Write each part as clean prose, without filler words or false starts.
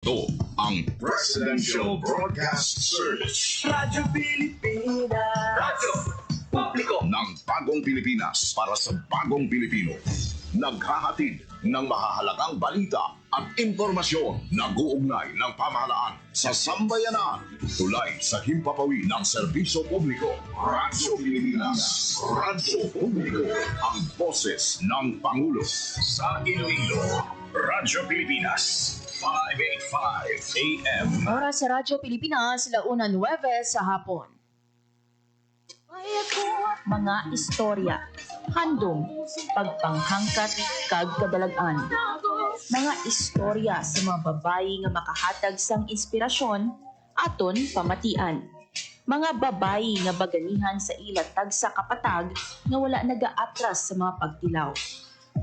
Ito ang Presidential Broadcast Service. Radyo Pilipinas. Radyo Publiko ng Bagong Pilipinas para sa Bagong Pilipino. Naghahatid ng mahahalagang balita at impormasyon na guugnay ng pamahalaan sa sambayanan. Tulay sa himpapawi ng serbisyo publiko. Radyo Pilipinas. Radyo Publiko. Ang boses ng Pangulo. Sa Iloilo, Radyo Pilipinas. 585 AM. Oras sa Radyo Pilipinas, 1:09 sa hapon. Mga istorya, handom, pagpanghangkat, kag kadalagan. Mga istorya sa mga babayi nga makahatag sang inspirasyon, aton pamatian. Mga babayi nga baganihan sa ila tagsa kapatag nga wala nagaatras sa mga pagtilaw.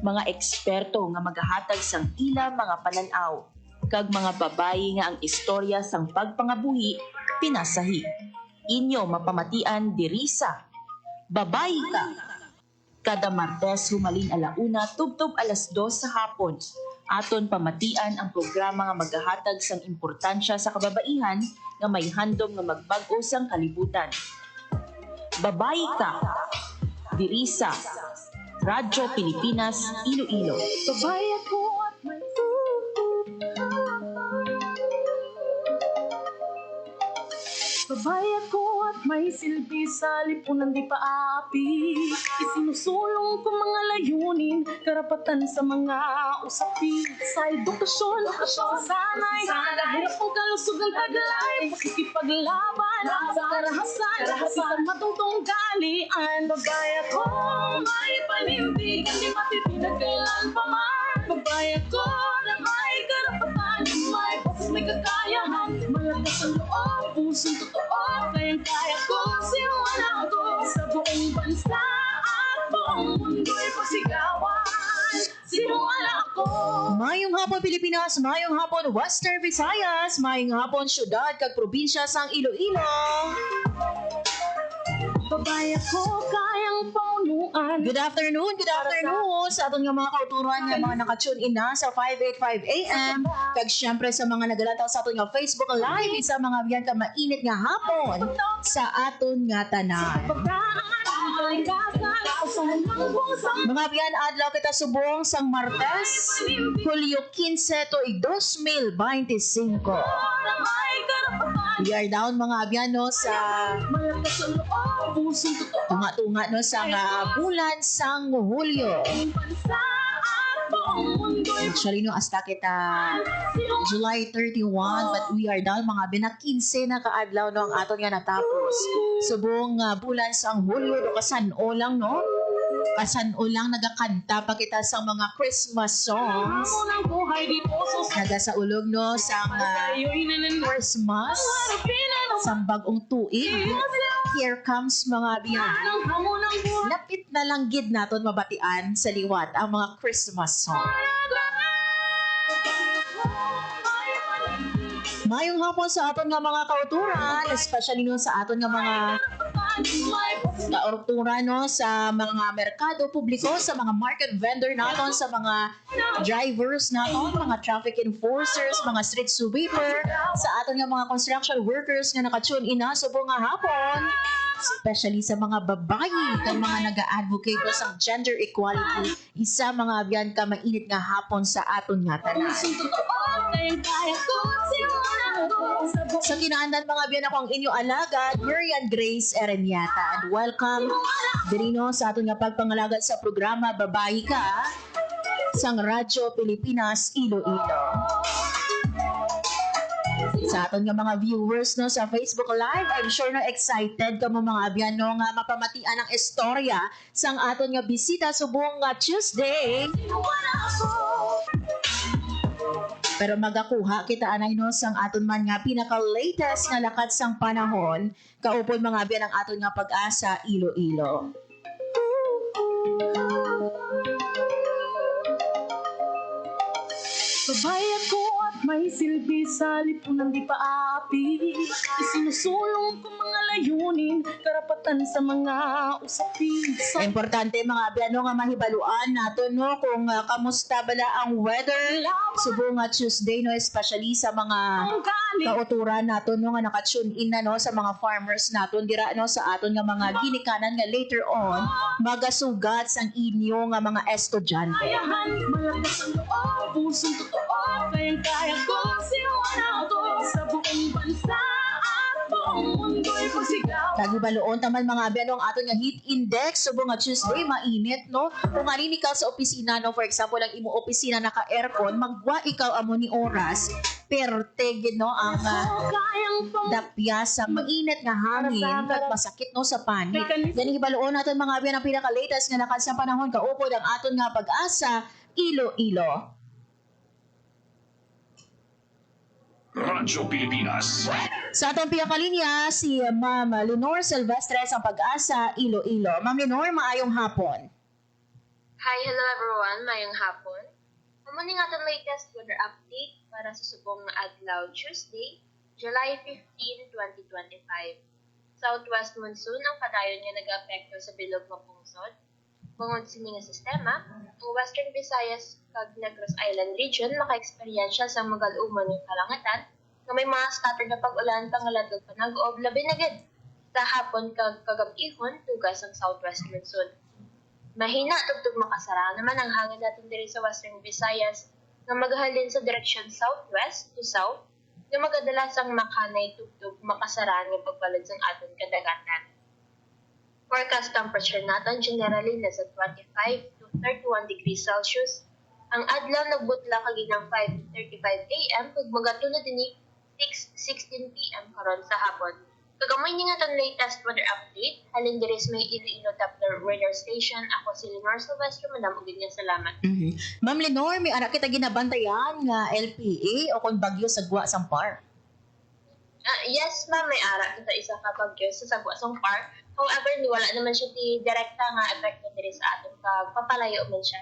Mga eksperto nga magahatag sang ila mga pananaw. Kag mga babayi nga ang istorya sang pagpangabuhi pinasahi. Inyo mapamatian diri sa Babayi Ka. Kada Martes humalin alauna tubtob 2:00 sa hapon. Aton pamatian ang programa nga magahatag sang importansya sa kababaihan nga may handom nga magbag-o sang kalibutan. Babayi Ka. Diri sa Radyo Pilipinas, Iloilo. Babae ako at may Babae ako at may silbi sa lipunan di paapi. Isinusulong ko mga layunin, karapatan sa mga usapin. Sa edukasyon, sa sanay, kahirap kong kalusugan taglay. Pakikipaglaban, sa karahasan, isang matutong galian. Babae ako, may panindig, hindi matitinag kailan pa man. Babae ako na may karapatan, may boses, may kakayahan. Malakas ang loob, pusong totoo, kayang-kaya ko, sinuwala ako. Sa buong bansa at buong mundo'y pasigawan, sinuwala ako. Mayong hapon Pilipinas, mayong hapon Western Visayas, mayong hapon syudad kag probinsya sang Iloilo. Babae ako, kayang paunuan. Good afternoon sa atong nga mga kauturan nga mga nakatune in na sa 585 AM. Kag syempre sa mga nagalantaw sa aton nga Facebook Live, isa mga biyan ka mainit nga hapon sa aton nga tanan. Mga biyan, adlaw kita subong sang Martes, Hulyo 15 to 2025. We are down mga abyan no sa tunga-tunga no sa bulan sang Hulyo. Actually no hasta kita July 31 but we are down mga abyan na 15 na kaadlaw no ang aton nga natapos. Subong bulan sang Hulyo do kasan-o lang no. Kasan-o lang nagakanta pa kita sa mga Christmas songs. Naga sa ulog no sa Christmas sa bagong tuig. Here comes mga biyan. Lapit na lang gid naton mabatian sa liwat ang mga Christmas song. Mayong hapon sa aton nga mga kauturan, especially no sa aton nga mga kauturan no sa mga merkado publiko, sa mga market vendor naton, sa mga drivers naton, mga traffic enforcers, mga street sweeper, sa aton nga mga construction workers nga nakatune in na subong nga hapon, especially sa mga babayi kang mga nag-advocate po sa gender equality. Isa mga abyan ka mainit nga hapon sa aton nga tanan. Sa kinaandan mga biyan ako ang inyo alagad, Marian Grace Ereniata. And welcome dirino sa aton nga pagpangalagat sa programa Babayi Ka sang Radyo Pilipinas, Iloilo. Sa aton nga mga viewers no sa Facebook Live, I'm sure no excited ka mo mga abyan no nga mapamatian ang istorya sang aton nga bisita subong nga Tuesday. Pero magakuha kita anay no sang aton man nga pinaka-latest nga lakad sang panahon, kaupon mga biyan ang aton nga Pag-asa Iloilo. Babae ako at may silbi sa lipunan di paapi. Isinusulong ko mga layunin, karapatan sa mga usapin. Importante mga biano nga mahibaluan nato no kung kamusta bala ang weather subong nga Tuesday no, especially sa mga Ang galing kauturan nato no nga naka-tune in na no sa mga farmers naton dira no sa aton nga mga ginikanan nga later on magasugat sang inyo nga mga estudyante. kayahan, malakas ang loob, pusong totoo, kayang-kaya ko, sinuwan ako sa buong bansa at buong mundo'y pagsigaw. Nagibaloon taman mga biano ang aton nga heat index subong nga Tuesday mainit no. Kung ani ikaw sa opisina no, for example ang imo opisina naka-aircon, magwa ikaw amo ni oras perteg no ang Kayang pang dapya sa mainit nga hangin kag masakit no sa panit. Yan hibaloon naton mga biyan ang pinaka-latest nga nakan sa panahon kaupod ang aton nga pag-asa Iloilo. Radyo Pilipinas. Sa atong pinakalinya si Ma'am Lenore Silvestre sa pag-asa Iloilo. Ma'am Lenore, maayong hapon. Hi, hello everyone. Mayong hapon. Muna nga itong latest weather update para sa subong adlaw Tuesday, July 15, 2025. Southwest monsoon ang padayon nga nag-apekto sa bilog nga pungsod. Bungod sini nga sistema, ang Western Visayas kag Negros Island region maka-eksperyensya sa magal-umon ng kalangatan nga may mga scattered na pag-ulan pangaladog panag-ob labi na gid sa hapon kag kagab-ihon tugas ang Southwest monsoon. Mahina tugtog makasara naman ang hangin natin diri sa Western Visayas nga maghalin sa direksyon southwest to south nga magadala sang makanay tugtog makasara nga pagbalad sang aton kadagatan. Forecast temperature natin generally nasa 25 to 31 degrees Celsius. Ang adlaw nagbutla kaginang 5:35 AM kag magatuna dinhi 6:16 PM karon sa hapon. Kagamoy ni nga tong latest weather update, halin diri sa may Iloilo Doppler Radar Station. Ako si Lenore Silvestre, madam ugid nga salamat. Ma'am Lenore, may anak kita ginabantayan nga LPA o kung bagyo sa Gwa Sampar. Yes, ma'am, may ara kita isa ka bagyo sa Sagwa Sampar. However, wala naman siya ti direkta nga epekto diri sa aton pag papalayo man siya.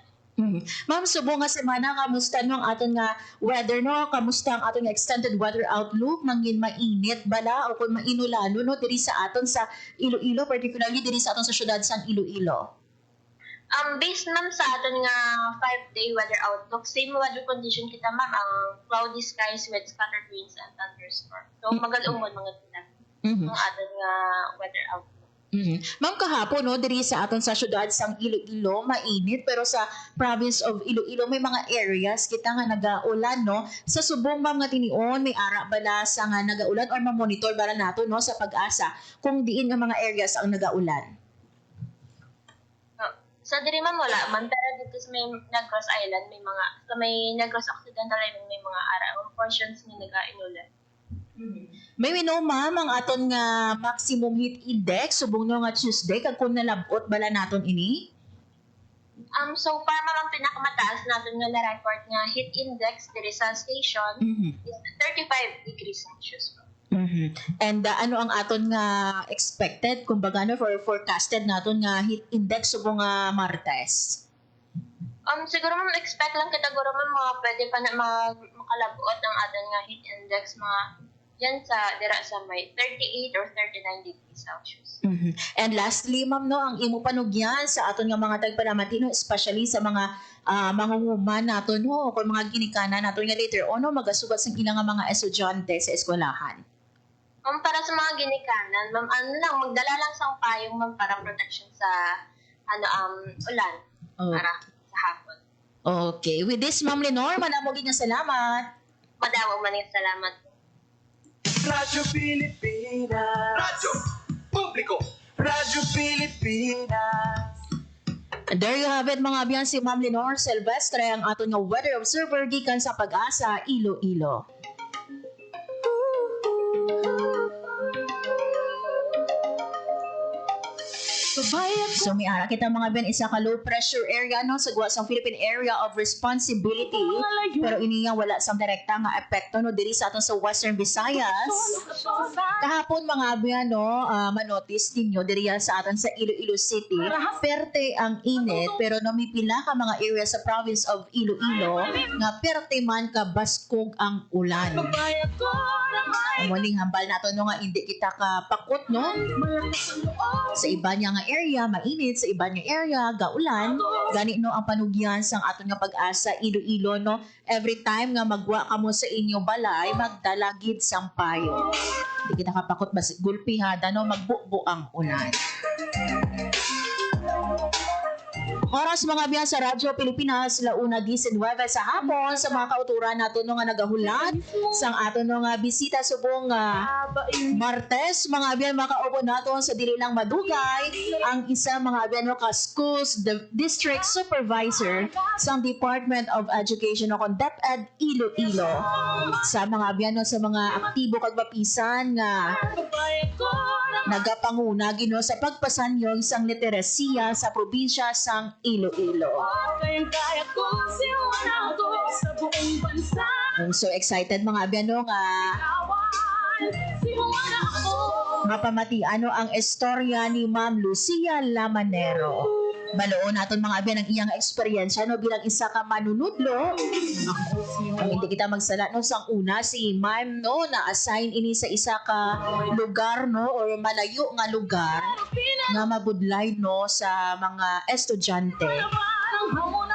Ma'am, subong nga semana, kamusta no ang aton nga weather no? Kamusta ang aton nga extended weather outlook? Mangin mainit bala o kung mainulano no diri sa aton sa Iloilo, particularly diri sa aton sa syudad sang Iloilo. Based ma'am sa aton nga 5-day weather outlook, same weather condition kita ma'am, ang cloudy skies with scattered winds and thunderstorms. So magal-umon mga kita ang aton nga weather outlook. Ma'am, kahapon no diri sa aton sa syudad sang Iloilo mainit, pero sa province of Iloilo may mga areas kita nga nagaulan no. Sa subong ma'am nga tinion may ara bala sa nga nagaulan or ma-monitor bala nato no sa pag-asa kung diin nga mga areas ang nagaulan. Sa diri man wala man, pero dito sa may Negros Island may mga sa may Negros Occidental Island may mga ara portions nga nagainulan. May know ma'am ang aton nga maximum heat index subong no nga Tuesday kag kun nalabot bala naton ini? So far ma'am ang pinakamataas natin nga na-record nga heat index diri sa station is 35 degrees Celsius. And ano ang aton nga expected kumbaga no for forecasted naton nga heat index subong nga Martes? Siguro ma'am expect lang kita guro ma'am mga pwede pa na makalabot ang aton nga heat index mga yan sa dira sa may 38 or 39 degrees Celsius. And lastly, ma'am, no, ang imo panugyan sa aton nga mga tagpanamatino, especially sa mga mangunguman naton no, o mga ginikanan naton nga later on no, magasugat sa ilang nga mga estudyante sa eskwelahan. Para sa mga ginikanan, ma'am, magdala lang sa payong ma'am para protection sa ulan para sa hapon. Okay, with this ma'am Lenore, manamog nga salamat. Madawag man yung salamat. Radyo Pilipinas. Radyo Publiko. Radyo Pilipinas. And there you have it mga biyan, si Ma'am Lenore Silvestre, ang aton nga weather observer gikan sa Pag-asa Iloilo. So may ara kita mga ben isa ka low pressure area no sa guwa sang Philippine Area of Responsibility, pero ini nga wala sang direkta nga epekto no diri sa aton sa Western Visayas. Kahapon mga ben no, manotice ninyo diri sa aton sa Iloilo City, perte ang init pero no may pila ka mga area sa province of Iloilo nga perte man ka baskog ang ulan. Muling hambal nato no nga hindi kita ka pakot no. Sa iba niya nga area mainit, sa iba niya area gaulan. Gani no ang panugyan sang aton nga pag-asa Iloilo no. Every time nga magwa kamo sa inyo balay, magdalagid sang payo. Hindi kita ka pakot bas gulpihada no magbubo ang ulan. Oras mga biya sa Radyo Pilipinas, 1:19 sa hapon sa mga kauturan nato no nga nagahulat sang ato no nga bisita subong Martes mga biya makaupo nato sa dili lang madugay ang isa mga biya no ka schools district supervisor sang Department of Education o kon DepEd Iloilo sa mga biya no sa mga aktibo kag mapisan nga nagapanguna gino sa pagpasanyog sang literasiya sa probinsya sang Iloilo. I'm so excited mga abiyano nga mapamatiano ang istorya ni Ma'am Lucia Lamanero. Baloon naton mga abyan ang iyang eksperyensya no bilang isa ka manunudlo. Ang hindi kita magsala no sang una si Ma'am no na assign ini sa isa ka lugar no or malayo nga lugar nga mabudlay no sa mga estudyante.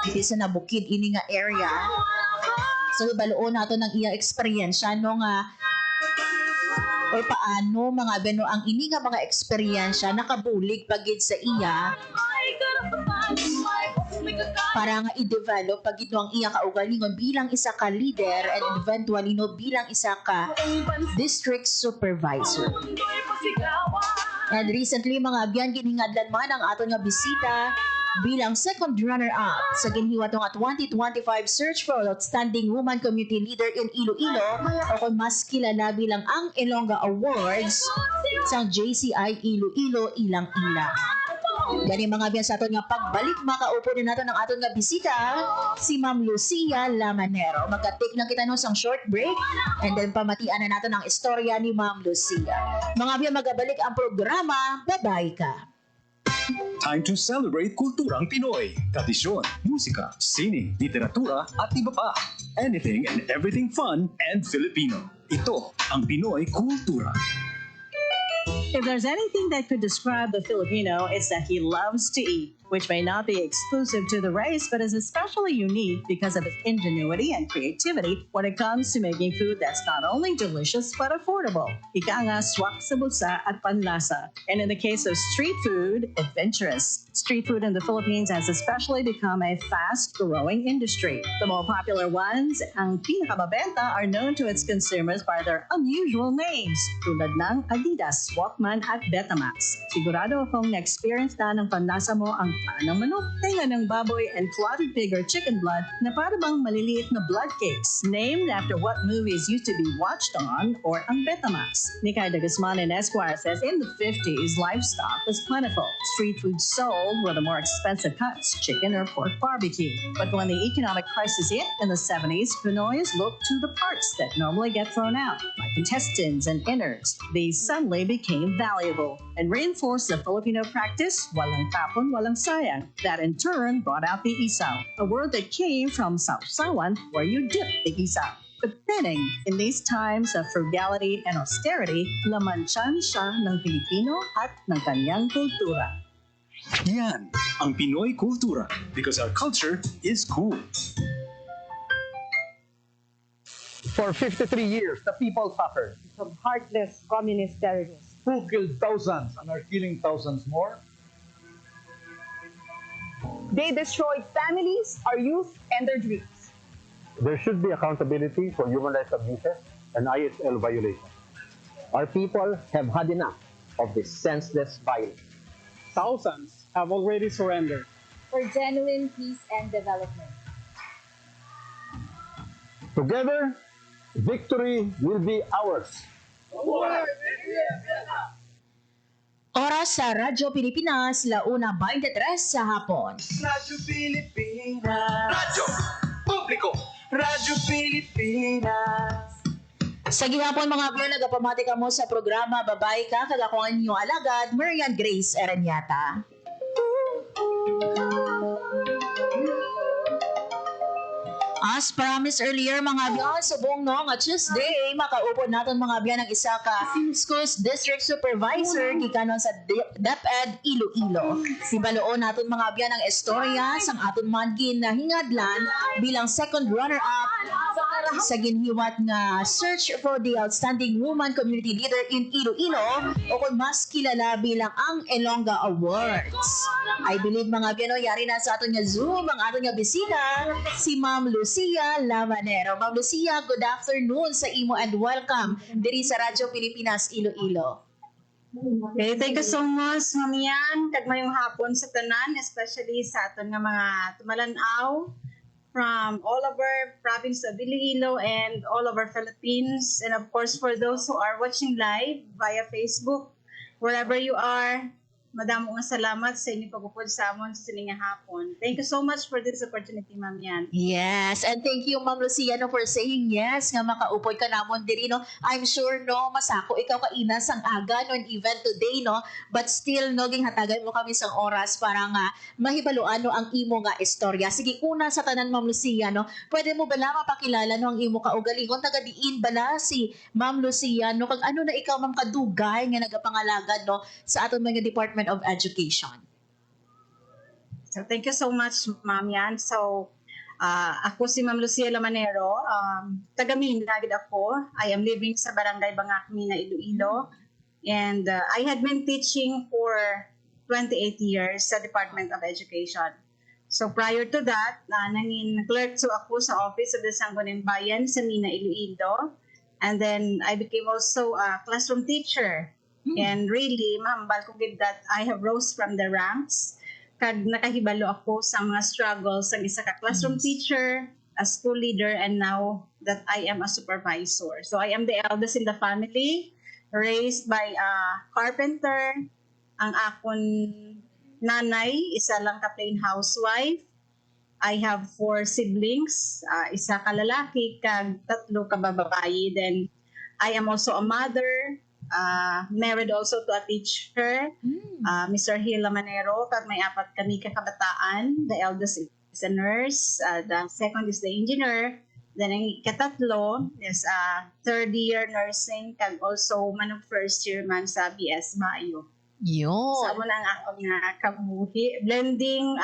Iti sa nabukid ini nga area. So baloon naton ang iyang eksperyensya no nga or paano mga abyan no ang ini nga mga eksperyensya nakabulig pagid sa iya para nga i-develop pag ito ang iya kaugalingon bilang isa ka leader and eventually no bilang isa ka district supervisor. And recently mga abyan giningadlan man ang aton nga bisita bilang second runner-up sa ginhiwat nga 2025 Search for Outstanding Woman Community Leader in Iloilo o kung mas kilala bilang ang Ilongga Awards sa JCI Iloilo Ilang-Ilang. Gani mga biyan sa aton nga pagbalik makaupo din nato ng aton nga bisita si Ma'am Lucia Lamanero. Magka-take lang kita no sang short break and then pamatian na nato ang istorya ni Ma'am Lucia. Mga biyan magabalik ang programa. Bye-bye ka. Time to celebrate kulturang Pinoy. Tradisyon, musika, sining, literatura at iba pa. Anything and everything fun and Filipino. Ito ang Pinoy Kultura. If there's anything that could describe the Filipino, it's that he loves to eat, which may not be exclusive to the race, but is especially unique because of its ingenuity and creativity when it comes to making food that's not only delicious but affordable. Ika nga swak sa bulsa at panlasa. And in the case of street food, adventurous. Street food in the Philippines has especially become a fast-growing industry. The more popular ones, ang pinakamabenta, are known to its consumers by their unusual names, tulad ng Adidas, Walkman at Betamax. Sigurado akong na-experience na ng panlasa mo ang paa ng manok, tenga ng baboy, and clotted pig or chicken blood na para bang maliliit na blood cakes, named after what movies used to be watched on, or ang Betamax. Nikay de Guzman and Esquire says in the 50s, livestock was plentiful. Street food sold were the more expensive cuts, chicken or pork barbecue. But when the economic crisis hit in the 70s, Pinoys looked to the parts that normally get thrown out, like intestines and innards. These suddenly became valuable and reinforced the Filipino practice, walang tapon, walang sayang, that in turn brought out the isaw, a word that came from sausawan, where you dip the isaw. But fitting, in these times of frugality and austerity, lamansyan siya ng Pilipino at ng kanyang kultura. Yan ang Pinoy Kultura because our culture is cool. For 53 years, the people suffered. From heartless communist terrorists Who killed thousands and are killing thousands more? They destroyed families, our youth, and their dreams. There should be accountability for human rights abuses and ISL violations. Our people have had enough of this senseless violence. Thousands have already surrendered for genuine peace and development. Together, victory will be ours. Oras sa Radyo Pilipinas, 1:23 sa hapon. Radyo Pilipinas. Radyo Publiko. Radyo Pilipinas. Sa gihapon mga abyan, nagapamati ka mo sa programa Babay Ka, kagako ang inyong alagad, Marian Grace Ereniata. As promised earlier mga abyan, subong no nga Tuesday, makaupod natin mga abyan ng isa ka Schools District Supervisor gikanon sa DepEd Iloilo. Sibaloon natin mga abyan ang istorya sang aton mangin na hingadlan bilang second runner-up sa ginhiwat nga Search for the Outstanding Woman Community Leader in Iloilo o kung mas kilala bilang ang Elonga Awards. I believe mga abyan, yari na sa aton nga Zoom ang aton nga bisita, si Ma'am Lucia Lamanero. Ma'am Lucia, good afternoon sa imo and welcome diri sa Radyo Pilipinas Iloilo. Okay, thank you so much, Ma'am Yan. Kagmayong hapon sa tanan, especially sa aton nga mga tumalanaw from all over province of Iloilo and all over Philippines. And of course, for those who are watching live via Facebook, wherever you are, madamo nga salamat sa inyong pagupod sa amon sa sining nga hapon. Thank you so much for this opportunity, Ma'am Yan. Yes, and thank you, Ma'am Lucia, no, for saying yes nga makaupod ka namon diri, no. I'm sure, no, masako ikaw kaina sang aga no an event today, no, but still no ginghatagan mo kami sang oras para nga mahibaluan no ang imo nga istorya. Sige, una sa tanan, Ma'am Lucia, no, pwede mo bala mapakilala no ang imo kaugalingon taga diin bala si Ma'am Lucia, no, kag ano na ikaw Ma'am kadugay nga nagapangalagad no sa aton mga Department of Education. So thank you so much, Ma'am Yan. So ako si Ma'am Lucia Lamanero, taga Mina gid ako. I am living sa Barangay Bangak, Mina, Iloilo. And I had been teaching for 28 years sa Department of Education. So prior to that, nangin clerk so ako sa Office of the Sangguniang Bayan sa Mina, Iloilo. And then I became also a classroom teacher. And really, mahambal ko gid that I have rose from the ranks. Kag nakahibalo ako sa mga struggles ng isa ka classroom teacher, a school leader, and now that I am a supervisor. So I am the eldest in the family, raised by a carpenter. Ang akon nanay, isa lang ka plain housewife. I have 4 siblings, isa ka lalaki, kag 3 ka babae. Then I am also a mother, married also to a teacher, Mr. Hila Manero, kag may 4 kami kakabataan. The eldest is a nurse, the second is the engineer, then ang ikatatlo is third year nursing, kag also man of first year man sa BS Mayo. Yun. Sa mo na ang akong nga kabuhi, blending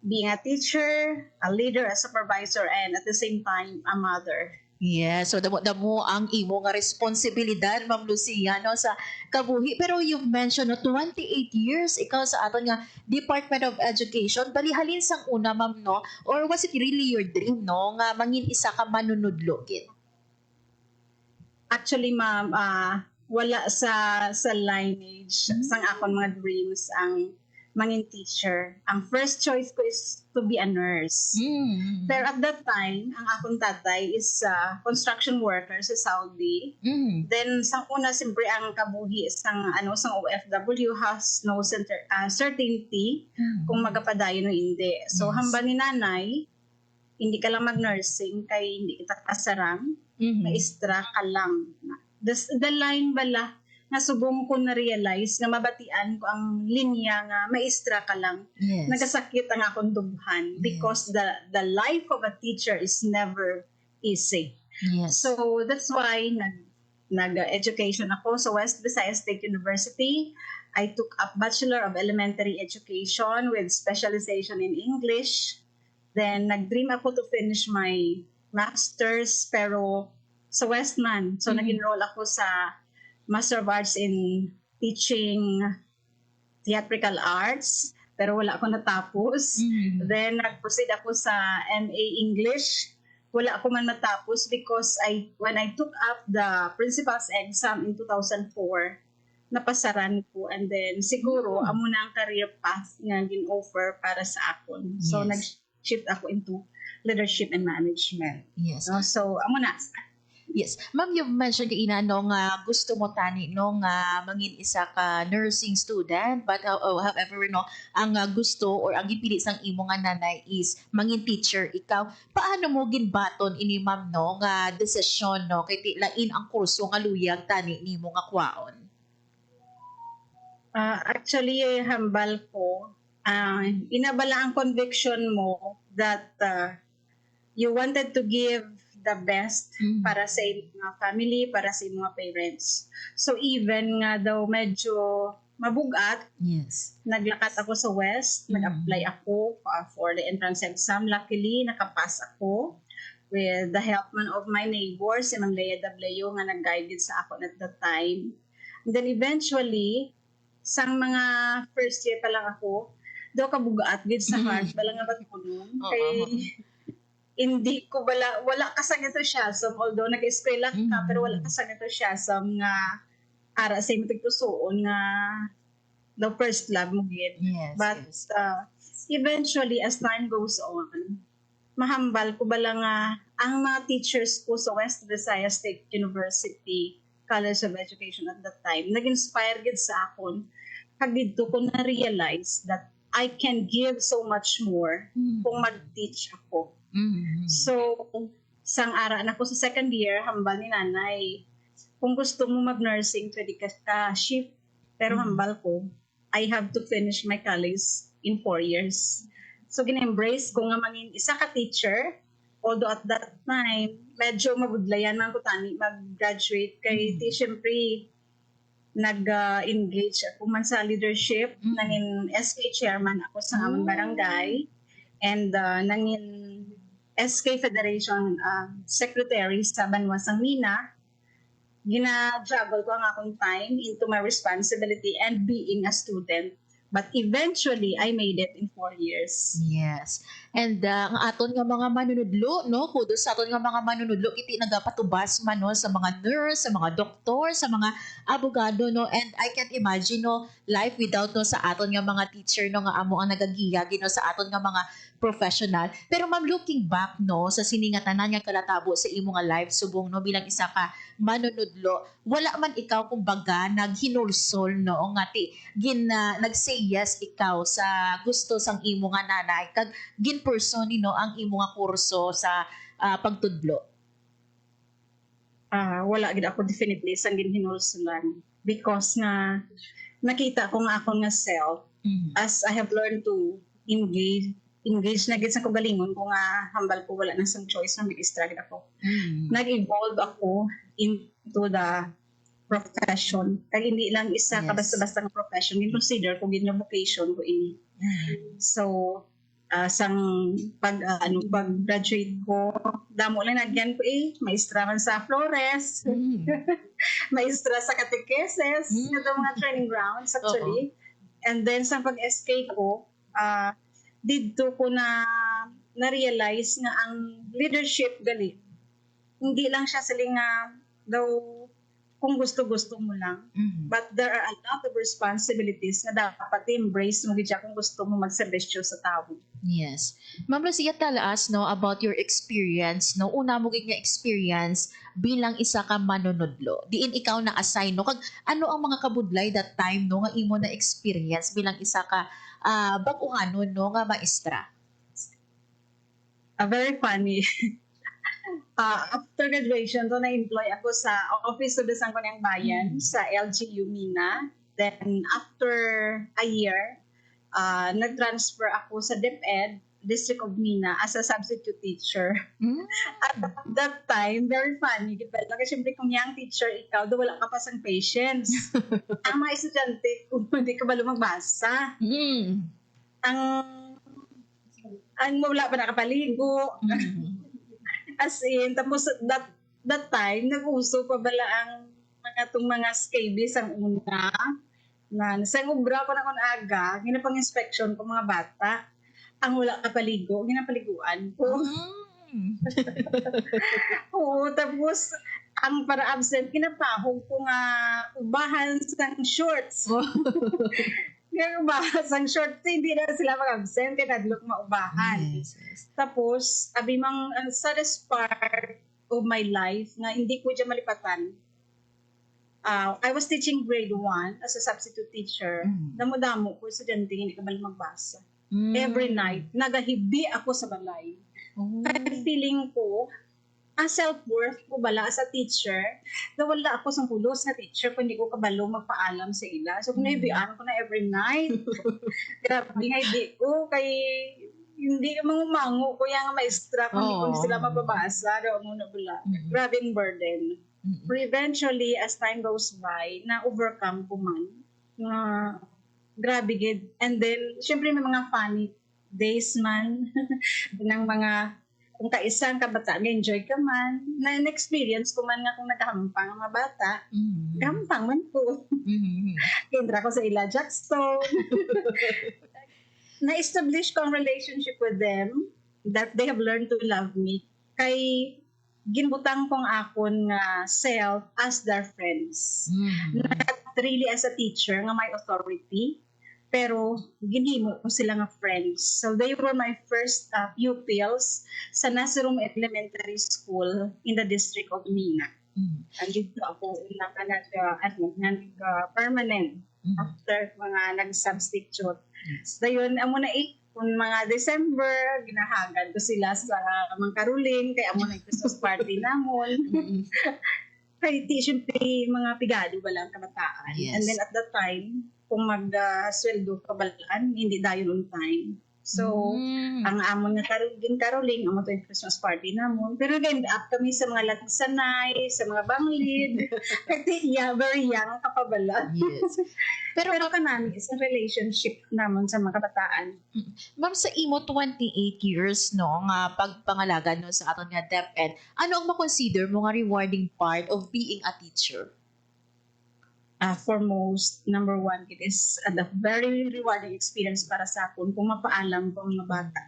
being a teacher, a leader, a supervisor, and at the same time a mother. Yes, so damo ang imo nga responsibilidad, Ma'am Lucia, no, sa kabuhi. Pero you've mentioned no 28 years ikaw sa aton nga Department of Education. Balihalin sang una, Ma'am, no, or was it really your dream, no, nga mangin isa ka manunudlo gid? Actually, Ma'am, wala sa lineage sang akon mga dreams ang mangin teacher. Ang first choice ko is to be a nurse. Pero at that time, ang akong tatay is construction worker sa Saudi. Then sa una siyempre ang kabuhi sang sang OFW has no certainty kung magapadayon o hindi. So hamba ni nanay, hindi ka lang mag-nursing kay hindi kita kasarang, maestra ka lang. The line bala nga subong ko na-realize na mabatian ko ang linya nga maestra ka lang. Yes. Nagasakit ang akong dughan because the life of a teacher is never easy. Yes. So that's why nag-education ako sa West Visayas State University. I took up Bachelor of Elementary Education with specialization in English. Then nag-dream ako to finish my master's pero sa Westman. So nag-enroll ako sa Master of Arts in Teaching Theatrical Arts, pero wala ako natapos. Then, nag-proceed ako sa MA English. Wala ako man matapos because when I took up the principal's exam in 2004, napasaran ko. And then, siguro, amo na ang career path nga gin-offer para sa akon. So, nag-shift ako into leadership and management. Yes. No? So, amo na. Yes. Ma'am, you mentioned ina no nga gusto mo tani no nga mangin isa ka nursing student but however no ang gusto or ang gipili sang imo nga nanay is mangin teacher ikaw. Paano mo ginbaton ini ma'am no nga desisyon no kay ti lain ang kurso nga luyag tani nimo nga kwaon? Actually, hambal ko, inabala ang conviction mo that you wanted to give the best para sa mga family, para sa mga parents. So even nga daw medyo mabugat, yes, naglakat ako sa West, nag-apply ako for the entrance exam. Luckily, nakapass ako with the help man of my neighbors, si Ma'am Lea W nga nag-guide sa ako at that time. And then eventually, sang mga first year pa lang ako, daw kabugaat gid sa heart, bala nga ba't ko nun? Kay hindi ko wala kasang enthusiasm, although nag-eskwela ka, pero wala kasang enthusiasm nga ara sa imong tigtusoon nga the first love mo gid. Yes, But yes. Eventually, as time goes on, mahambal ko bala nga ang mga teachers ko sa West Visayas State University College of Education at that time, nag-inspire gid sa akon. Kag dito ko na-realize that I can give so much more kung mag-teach ako. So, sang ara na ko sa second year, hambal ni nanay, kung gusto mo mag-nursing, pwede ka shift. Pero hambal ko, I have to finish my college in 4 years. So, gina-embrace ko nga mangin isa ka teacher, although at that time, medyo mabudlayan man ko tani mag-graduate kay syempre nag-engage ako man sa leadership, nangin SK chairman ako sa among barangay, and nangin SK Federation secretary sa Banwasang Mina. Gina-juggle ko ang akong time into my responsibility and being a student. But eventually, I made it in 4 years. Yes. And ang aton nga mga manunudlo, no? Kudos sa aton nga mga manunudlo, kiti nagapatubas man no, sa mga nurse, sa mga doktor, sa mga abogado, no? And I can imagine, no, life without no, sa aton nga mga teacher, no, nga amo ang nagagiyagi, no, sa aton nga mga professional. Pero ma'am, looking back, no, sa siningatanan nga kalatabo sa imo nga life subong, no, bilang isa ka manunudlo, wala man ikaw kumbaga naghinulsol, no, nga ti nag-say yes ikaw sa gusto sang imo nga nanay kag ginperson no ang imo nga kurso sa pagtudlo. Wala gid ako definitely sang ginhinulsulan because nga nakita ko nga ako nga self as I have learned to engage na gid sa kagalingon ko nga hambal ko wala nang sang choice na mag-struggle ako. Nag-evolve ako into the profession. Kaya hindi lang isa ka basta-basta ng profession. Consider ko gid na vocation ko ini. So, sang pag-graduate ko, damo lang nagyan ko maestra man sa Flores, maestra sa catechesis, ito mga training grounds actually. And then sa pag-SK ko, dito ko na-realize nga ang leadership gali. Hindi lang siya siling daw kung gusto-gusto mo lang. But there are a lot of responsibilities na dapat embrace mo gidya kung gusto mo magserbisyo sa tao. Yes. Ma'am Lucia, tell us no, about your experience. No? Una mo gid nga experience bilang isa ka manunudlo. Diin ikaw na-assign. No? Kag, ano ang mga kabudlay that time no, nga imo na experience bilang isa ka baguhanon no, nga maestra? Very funny. After graduation, na-employ ako sa Office of the Sangguniang Bayan sa LGU Mina. Then, after a year, nag-transfer ako sa DepEd, District of Mina, as a substitute teacher. At that time, very funny. Kasi syempre kung young teacher ikaw, wala ka pa sang patience. Ang mga estudyante, kung hindi ka ba lumagbasa, ang wala pa nakapaligo. As in, tapos that time, nag-uso pa bala ang mga scabies ang una. Sa ubra ko na kung aga, ginapang inspection ko mga bata. Ang wala kapaligo, ginapaliguan ko. Oo, tapos ang para absent, ginapahog ko nga ubahan sa shorts. Yung ubahan sa shorts, hindi na sila mag-absent, kaya nadlok maubahan. Tapos, abi mang saddest part of my life na hindi ko dyan malipatan. I was teaching grade 1 as a substitute teacher. Damo-damo ko estudyante hindi ka bali magbasa. Every night, nagahibi ako sa balay. Kaya feeling ko, ang self-worth ko bala as a teacher, na wala ako sa pulos na teacher kung hindi ko kabalo magpaalam sa ila. So, kung nahibian ko na every night, grabe nga hindi ko, kay hindi ka mangumango ko yung maestra kung hindi ko sila mababasa. Grabe yung burden. But eventually, as time goes by, na-overcome ko man. Grabe gid. And then, syempre may mga funny days man ng mga kung kaisang kabataan, enjoy ka man, na-experience ko man nga kung nagkahampang ang mga bata, kahampang man ko. Kendra ko sa ila Jackstone. Na-establish ko ang relationship with them, that they have learned to love me. Kay ginbutang kong akon nga self as their friends. Not really as a teacher nga may authority, pero ginhimo ko sila nga friends. So they were my first pupils sa Nasirum Elementary School in the district of Mina. Andito ako permanent after mga nag-substitute. So yun, amo na kung mga December, ginahagad ko sila sa Mangkaruling, kaya amo na Christmas party namon. Kaya siyempre mga pigado ba lang kabataan. And then at that time, kung mag-sweldo kabalaan, hindi dayon on time. So, ang amon nga karuling, amo to yung Christmas party namon. Pero end up kami sa mga lagsanay, sa mga banglid. Kasi very young kapabala. Yes. Pero kanami is a relationship namon sa mga kabataan. Ma'am, sa imo 28 years no nga pagpangalaga no sa aton nga DepEd, ano ang ma-consider mo nga rewarding part of being a teacher? Foremost, number one, it is a very rewarding experience para sa akon kung mapaalam ko ang mga bata.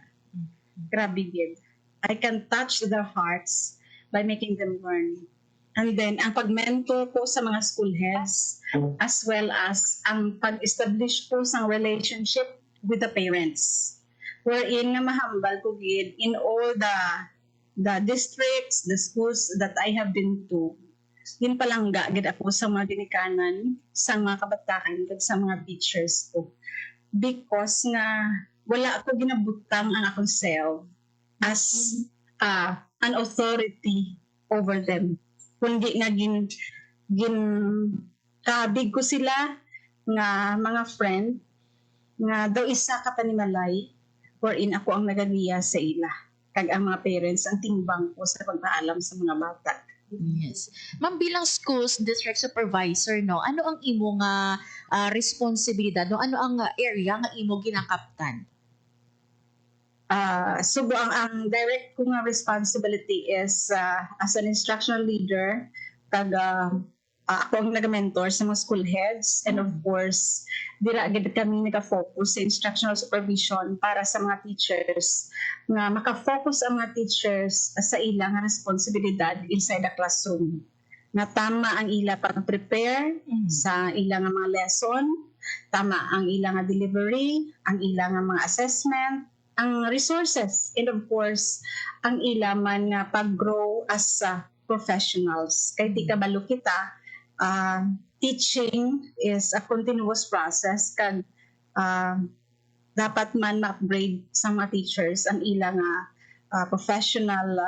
Grabe gid. I can touch their hearts by making them learn. And then, ang pag-mentor ko sa mga school heads, as well as ang pag-establish ko sa relationship with the parents. Wherein nga mahambal ko gid in all the districts, the schools that I have been to. Yun palangga gid ako sa mga ginikanan, sa mga kabataan, sa mga teachers ko. Because nga, wala ako ginabutang ang akong self as an authority over them. Kundi nga kabig ko sila nga mga friend, nga daw isa ka panimalay, wherein ako ang nagagiya sa ila. Kag ang mga parents, ang timbang ko sa pagpaalam sa mga bata. Yes. Ma'am, bilang schools district supervisor, no, ano ang imo nga responsibilidad, no? Ano ang area nga imo ginakaptan? So ang direct ko nga responsibility is as an instructional leader, kag ako ang nag-mentor sa mga school heads, and of course dira gid kami naka-focus sa instructional supervision para sa mga teachers nga maka-focus ang mga teachers sa ilang responsibilidad inside the classroom, nga tama ang ila pag-prepare sa ilang mga lesson, tama ang ilang delivery, ang ilang mga assessment, ang resources, and of course ang ilang man nga pag-grow as professionals. Kay di kabalo kita, teaching is a continuous process, kag dapat man ma-upgrade sa mga teachers ang ilang professional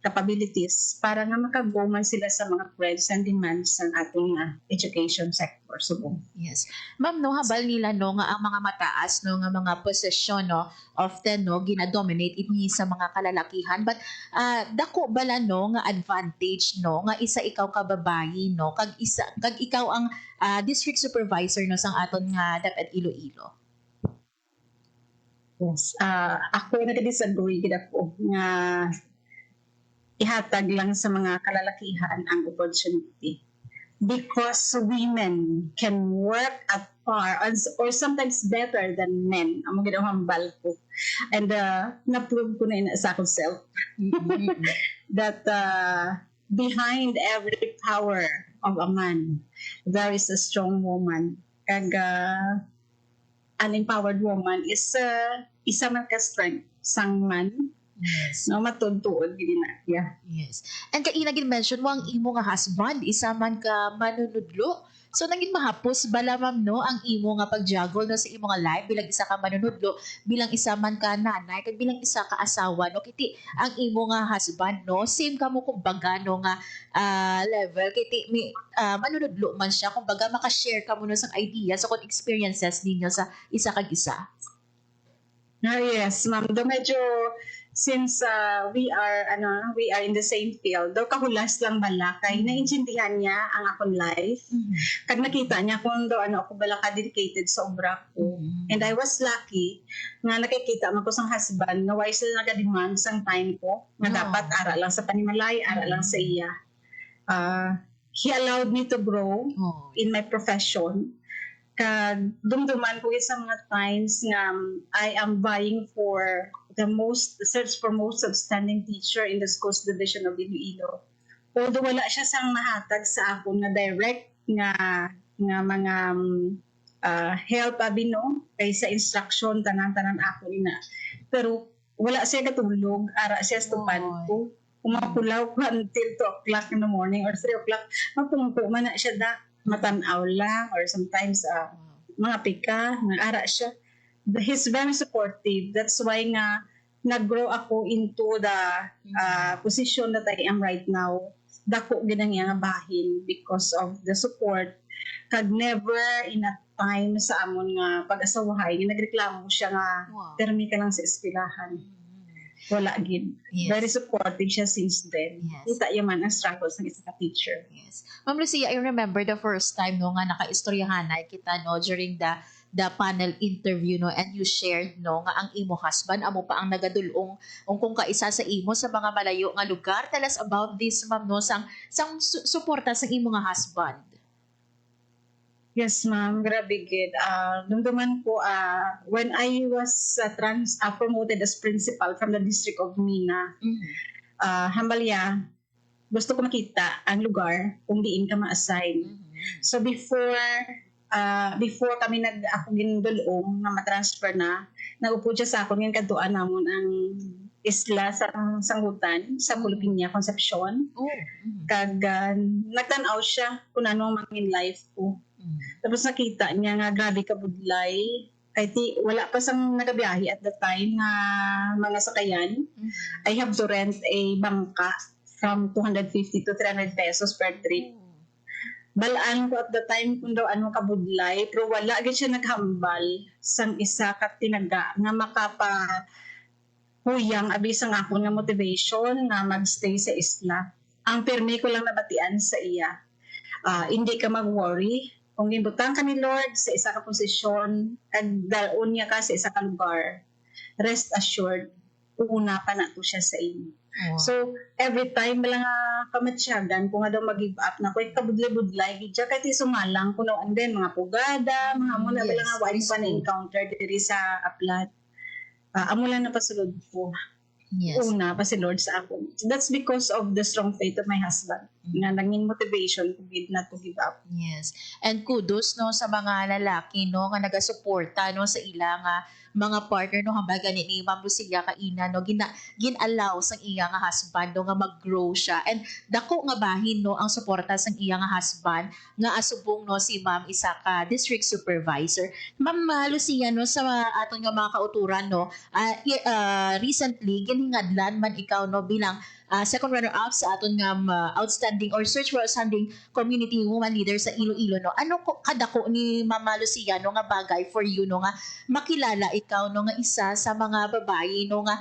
capabilities para nga makago man sila sa mga trends and demands ng ating education sector. So, yes. Ma'am, no, habal nila no nga ang mga mataas no nga mga posisyon no often no gina-dominate ini sa mga kalalakihan, but dako bala no nga advantage no nga isa ikaw ka babayi no kag ikaw ang district supervisor no sang aton nga DepEd Iloilo. Yes. Ako nag-disagree gid ako nga ihatag lang sa mga kalalakihan ang opportunity, because women can work at par or sometimes better than men. Amo gid ang hambal ko, and na-prove ko na sa akong self that behind every power of a man there is a strong woman, kag an empowered woman is isa man ka strength sang man, Yes. No, matudtuod gid na. Yeah. Yes. And kaina gid mention mo ang imo nga husband isa man ka manunudlo. So naging mahapos bala ma'am no ang imo nga pag-juggle no sa imo nga life bilang isa ka manunudlo, bilang isa man ka nanay kag bilang isa ka asawa no kiti ang imo nga husband no same kamo kumbaga no nga level kiti manunudlo man siya kumbaga maka-share kamo no sa idea sa kung experiences ninyo sa isa kag isa. Yes, ma'am. Do medyo since we are in the same field, daw kahulas lang bala kay naintindihan niya ang akong life. Kag nakita niya kung do ako bala ka dedicated sa obra ko. And I was lucky nga nakikita man ko sang husband na why sila naga-demand sang time ko nga dapat ara lang sa panimalay, ara lang sa iya. He allowed me to grow in my profession. Kag dumduman ko sa mga times nga I am vying for the search for most outstanding teacher in the schools division of Iloilo. Although wala siya sang mahatag sa akon nga direct nga mga help abino kay sa instruction tanan-tanan ako ina. Pero wala siya katulog, ara siya stupan ko. Umapulaw ko until 2 o'clock in the morning or 3 o'clock. Mapungko man na siya matanaw lang or sometimes mga pika, ara siya. He's very supportive. That's why nga nag-grow ako into the position that I am right now. Dako ginang nga bahin because of the support. Kag never in a time sa amon nga pag-asawahay, nagreklamo siya nga permi ka lang sa eskwelahan. Wala gid. Yes. Very supportive siya since then. Yes. Kita yaman ang struggles ng isa ka teacher. Yes. Ma'am Lucia, I remember the first time no nga naka-istoryahanay kita no during the panel interview no and you shared no nga ang imo husband amo pa ang nagadulong kung kaisa sa imo sa mga malayo nga lugar. Tell us about this ma'am no sang suporta sa imo nga husband. Yes, ma'am. Grabe gid. Dumduman ko when I was promoted as principal from the district of Mina. Hambalya, gusto ko makita ang lugar kung diin ka ma-assign. So before kami ako gindulong na matransfer na, naupo siya sa akon ngin kadtuan namon ang isla sa Sangutan sa Pulupinya, Concepcion. Kag nagtan-aw siya kung ano ang mangin life ko. Tapos nakita niya nga grabe ka budlay. Kay wala pa sang nagabiyahe at the time nga mga sakayan. I have to rent a bangka from 250 to 300 pesos per trip. Balaan ko at the time kung daw ano kabudlay, pero wala agad siya naghambal sang isa ka tinaga nga makapa huyang abis ang ako nga motivation nga magstay sa isla. Ang permi ko lang nabatian sa iya. Hindi ka mag-worry. Kung gibutang ka ni Lord sa isa ka posisyon, at dalon niya ka sa isa ka lugar, rest assured, una pa na to siya sa inyo. So, every time lang kamatsyagan, kung nga daw mag-give up na ko, kabudlay-budlay, gidya kahit sumalang, kung and then mga pugada, mga amo na lang wide pa na-encounter diri sa aplat. Amo lang na pasulod ko. Yes. Una pa si Lord sa ako. That's because of the strong faith of my husband. Nga naging motivation to not to give up. Yes. And kudos no sa mga lalaki no nga nagasuporta no sa ila nga mga partner no hambal gani ni Ma'am Lucia kaina no gin-allow sang iya nga husband no nga mag-grow siya. And dako nga bahin no ang suporta sang iya nga husband nga asubong no si Ma'am isa ka district supervisor. Ma'am Lucia no sa aton nga mga kauturan no recently ginhingadlan man ikaw no bilang second runner-up sa aton nga outstanding or search for outstanding community woman leader sa Iloilo no. Ano kadako ni Mama Lucia no nga bagay for you no nga makilala ikaw no nga isa sa mga babae no nga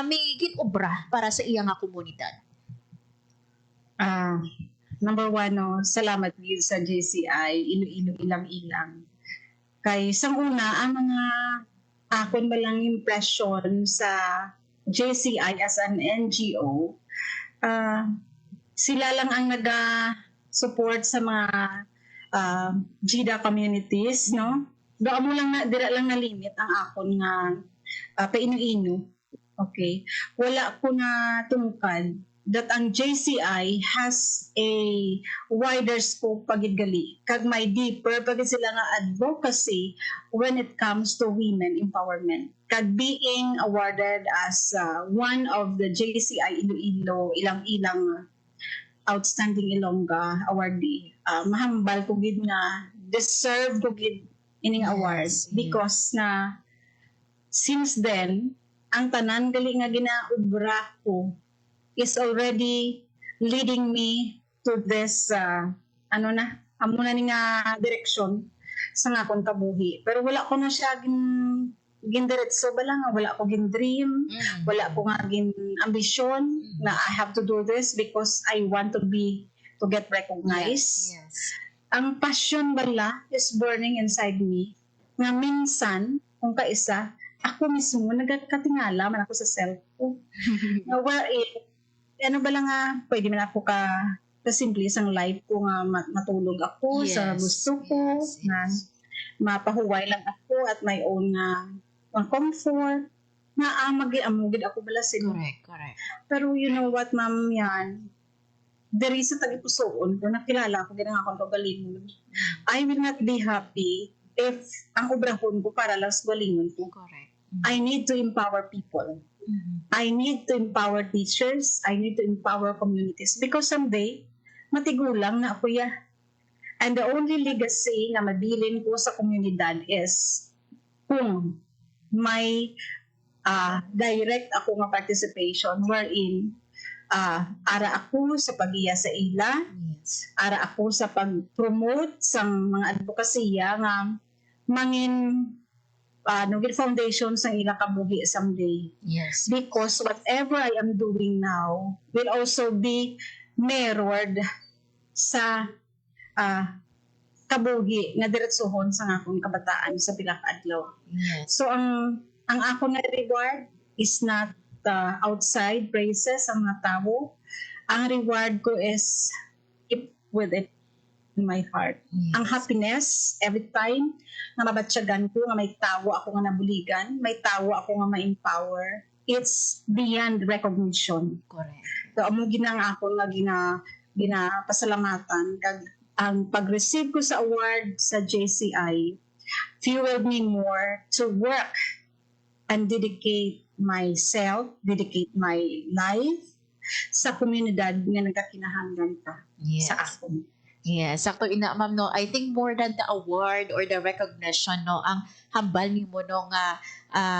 may ginobra para sa iya nga komunidad? Number one no, salamat gid sa JCI Iloilo ilang-ilang. Kay sang una ang mga akon balang impression sa JCI as an NGO, sila lang ang nag-support sa mga GIDA communities, no? Doon mo lang dira lang na limit ang akon nga painu-ino. Okay. Wala ko na tungkad that ang JCI has a wider scope pagid gali kag may deeper pagid sila nga advocacy when it comes to women empowerment kag being awarded as one of the JCI Iloilo ilang outstanding Ilongga awardee. Mahambal ko gid nga deserve ko gid ining awards because na since then ang tanan gali nga ginaubra ko is already leading me to this amo na ni nga direksyon sa nga akong kabuhi. Pero wala ko na siya gindiretso bala nga wala ko gin dream, wala ko nga gin ambisyon na I have to do this because I want to get recognized. Yes. Ang passion bala is burning inside me nga minsan kung kaisa ako mismo nagkatingala man ako sa self ko. Nga wherein ano ba lang nga, pwede man ako simple isang life ko nga matulog ako sa gusto ko, na mapahuway lang ako at my own comfort, na amugid ako bala sila. Correct. Pero you know what, ma'am, yan, there is a tagipusoon ko, nakilala ko, ginang akong kagalingon. I will not be happy if ang obrahon ko para lang sa galingon ko. Correct. I need to empower people. I need to empower teachers. I need to empower communities because someday, matigulang na ako ya. And the only legacy na mabilin ko sa komunidad is kung may direct ako nga participation wherein ara ako sa pag-iya sa ila, ara ako sa pag-promote sa mga advokasya nga mangin foundation sa ilang kabuhi someday. Yes. Because whatever I am doing now will also be mirrored sa kabuhi nga diretsohon sa akong kabataan sa pila ka adlaw. Yes. So ang ako nga reward is not outside praises ang mga tao. Ang reward ko is keep with it in my heart. Yes. Ang happiness every time nga mabatsyagan ko nga may tawo ako nga nabuligan, may tawo ako nga ma-empower, it's beyond recognition. Correct. So amo ginang ako nga ginapasalamatan kag ang pag-receive ko sa award sa JCI fueled me more to work and dedicate myself, dedicate my life sa komunidad nga nagkakinahanglan pa sa akon. Yes, sakto ina ma'am no. I think more than the award or the recognition no, ang hambal nimo no nga